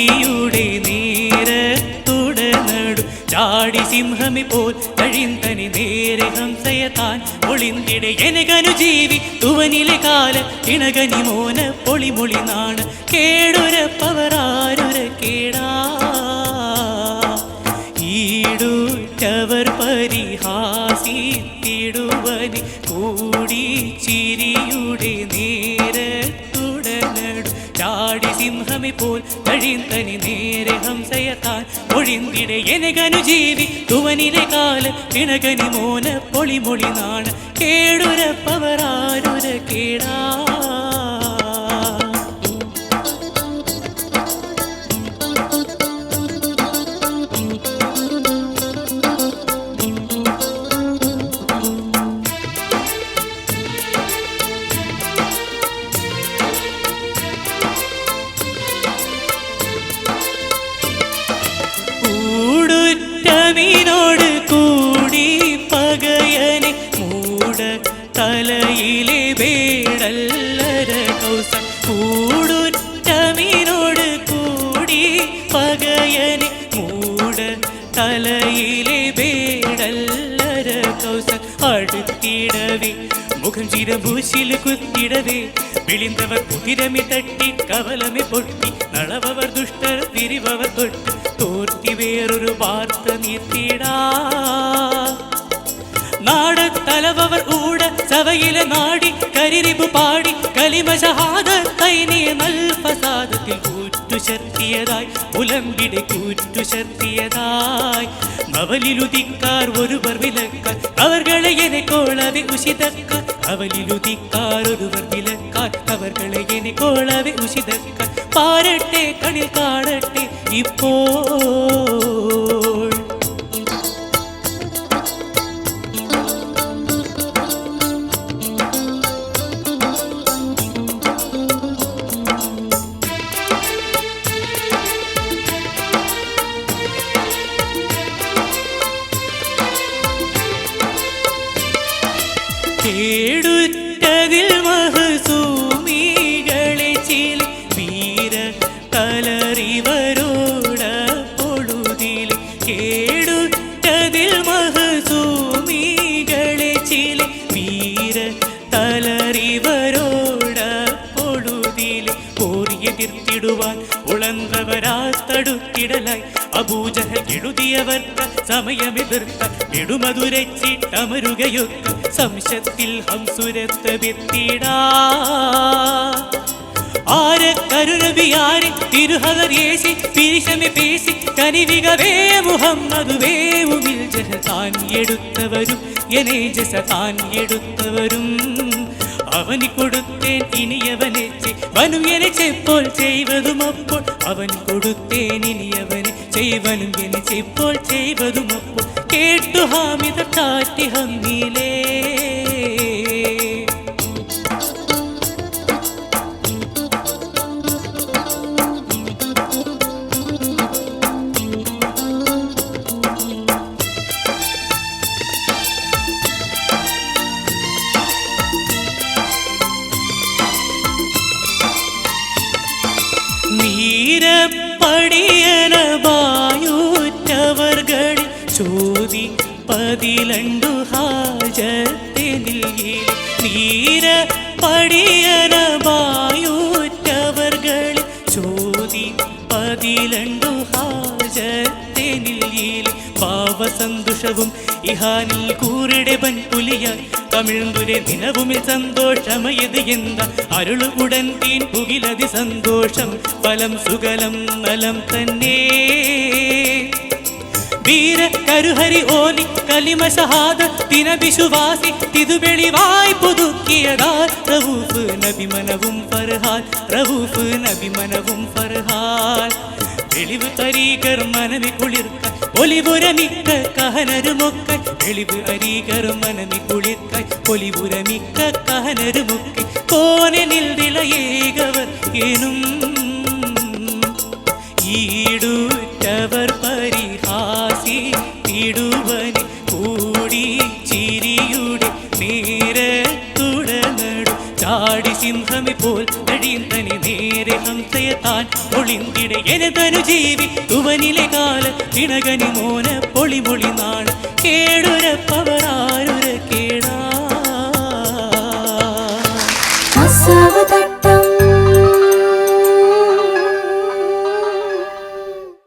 ചിരിയുടെ നേരത്തുടനടു ചാടി സിംഹമി പോൽ കഴിന്തനി നേരെ ഹംസയത്താൻ ഒളിന്തിടെ എനകനു ജീവി തുവനിലെ കാല ഇണകനി മോന പൊളിമൊളി നാണ് കേടുരപ്പവരാരുര കേടാ ഈടുറ്റവർ പരിഹാസിത്തിടുവനി കൂടി ചിരിയുടെ നേരത്തുടനടു ചാടി സിംഹമി പോൽ കഴിന്തനി നേരെ ഹംസയത്താൻ ഒഴിന്തിടെ എനകനു ജീവി തുവനിലെ കാല ഇണകനി മോന പൊളിമൊളി നാണ് കേടുരപ്പവരാരുര കേടാ ോട് കൂടി പകയനെ മൂട തലയിലെ വേടല്ലര കൗസ കൂടുറ്റമീനോട് കൂടി പകയനെ മൂട തലയിലെ വേടല്ലര കൗസ അടുത്തിടവേ മുഖം ചിരഭൂശിൽ കുത്തിടവേ വിളിന്തവർ കുതിരമി തട്ടി കവലമി പൊട്ടി നളവർ ദുഷ്ടർ തിരിവർ തൊട്ട് തോർത്തി വേറൊരു വാർത്ത നീർത്തിടാ നാടത്തലവർ ഊട സഭയിലെ നാടി കരിരിബു പാടി കലിമ ഷഹാദത്തൈനെ നൽഫസാദത്തിൽ കൂറ്റുശർത്തിയതായി ഉലമ്പിടെ കൂറ്റുശർത്തിയതായി അവലിലുദിക്കാർ ഒരുവർ വിലക്കാർ അവർകളെ എന്നെ കോളവെ ഉശിതക്കാർ അവലിലുദിക്കാർ ഒരുവർ വിലക്കാർ അവർകളെ എന്നെ കോളവെ ഉശിതക്കാർ പാരട്ടെ കണിൽ കാണട്ടെ ഇപ്പോൾ കേടുറ്റതിൽ മഹസൂമികളെ ചില വീര കലറിവരോട പൊഴുതിൽ കേടുറ്റതിൽ മഹസൂമികളെ ചില വീര തലറിവരോട പൊഴുതിൽ കോറിയെതിർത്തിടുവാൻ ഉളന്തവരാത്തടുത്തിടലായി അബൂജഹൽ എഴുതിയവർക്ക് സമയമെതിർത്ത എടുമതുരച്ചിട്ടമരുകയൊക്കെ സംശത്തിൽ ഹംസുരത്ത് വിത്തിടാ ആരെ കരുണവിയാരെ തിരുഹദർ യേശി പിരിശമി പേശി കനിവികവേ മുഹമ്മദ് വേവുമിൽ ജഹ താൻ എടുത്തവരും എനെ ജസ താൻ എടുത്തവരും അവന് കൊടുത്തേൻ ഇനിയവനെ ചെയ്വനും എന്നെ ചെപ്പോൾ ചെയ്വതും അപ്പോൾ അവൻ കൊടുത്തേൻ ഇനിയവനെ ചെയ്വനും എന്നെ ചെപ്പോൾ ചെയ്വതും അപ്പോൾ കേട്ടു ഹാമിദ കാറ്റി ഹമ്മീലേ നീരപ്പടിയന വായൂറ്റവർകൾ ചോദി പതിലണ്ടു ഹാജത്തിനിൽ നീരപ്പടിയന വായൂറ്റവർകൾ ചോദി പതിലണ്ടു ഹാജത്തിനിൽ പാവസന്തോഷവും ഇഹാനിൽ കൂറിടെ പൻപുലിയായി തമിഴ്ന്തുരെ നിലവുമിൽ സന്തോഷമയത് എന്ത അരുളു ഉടൻ തീൻ പുകിലതി സന്തോഷം ഫലം സുകലം നലം തന്നെ വീര കരുഹരി ഓലി കലിമ ഷഹാദത്തിന വിശ്വാസി തിതുവെളിവായി പുതുക്കിയതാ റഊഫ് നബി മനവും ഫർഹാൻ റഊഫ് നബി മനവും ഫർഹാൻ വെളിവ് തരീകർ മനമി കുളിർക്ക ഒലിപുരമിക്ക കഹനരുമൊക്ക വെളിവ് അരീകർ മനമി കുളിർക്ക ഒലിപുരമിക്ക കഹനരുമൊക്കെ കോനിൽ വിളയേകവർ എനും ഈടുറ്റവർ പരിഹാസി തിടുവനി കൂടി ചിരിയുടെ നേരത്തുടനടു ചാടി ആടി സിംഹമി പോൽ കഴിയുന്തനി നേരെ ഹംസയത്താൻ ഒളിന്തിടെ എനതനു ജീവി തുവനിലെ കാല പിണകനി മോന പൊളിമൊളി നാണ് കേടുരപ്പവരാരോ